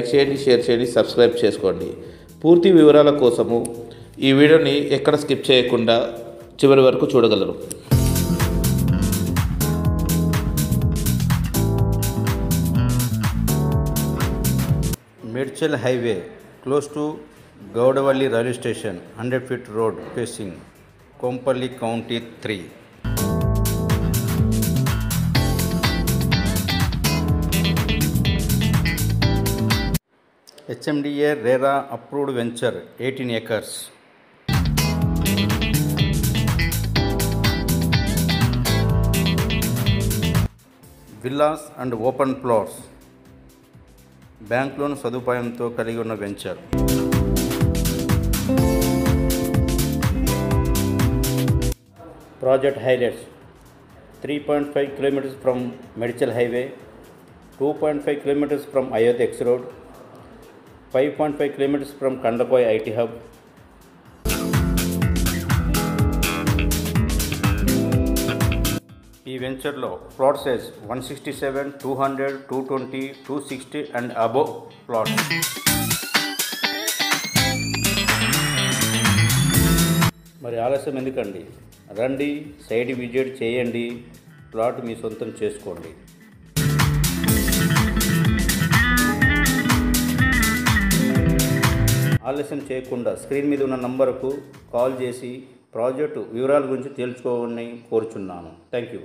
Like చేయండి, share చేయండి, subscribe చేసుకోండి. పూర్తి వివరాల కోసము ఈ వీడియోని ఎక్కడ స్కిప్ చేయకుండా చివరి వరకు చూడగలరు. Medchal highway close to Gowdavalli railway station, 100 feet road facing Kompally County 3. HMDA RERA approved venture, 18 acres. Villas and open plots. Bank loan సదుపాయంతో కలిగి ఉన్న venture. Project highlights: 3.5 km from Medchal highway, 2.5 km from Ayodhya X road, 5.5 km from Kandakoya IT hub. ఈ వెంచర్లో plot size 167, 200, 220, 260 and above plots. మరి ఆలస్యం ఎందుకండి? రండి, site visit చేయండి, ప్లాట్ మీ సొంతం చేసుకోండి. ఆలస్యం చేయకుండా స్క్రీన్ మీద ఉన్న నంబరుకు కాల్ చేసి ప్రాజెక్టు వివరాల గురించి తెలుసుకోవాలని కోరుచున్నాను. Thank you.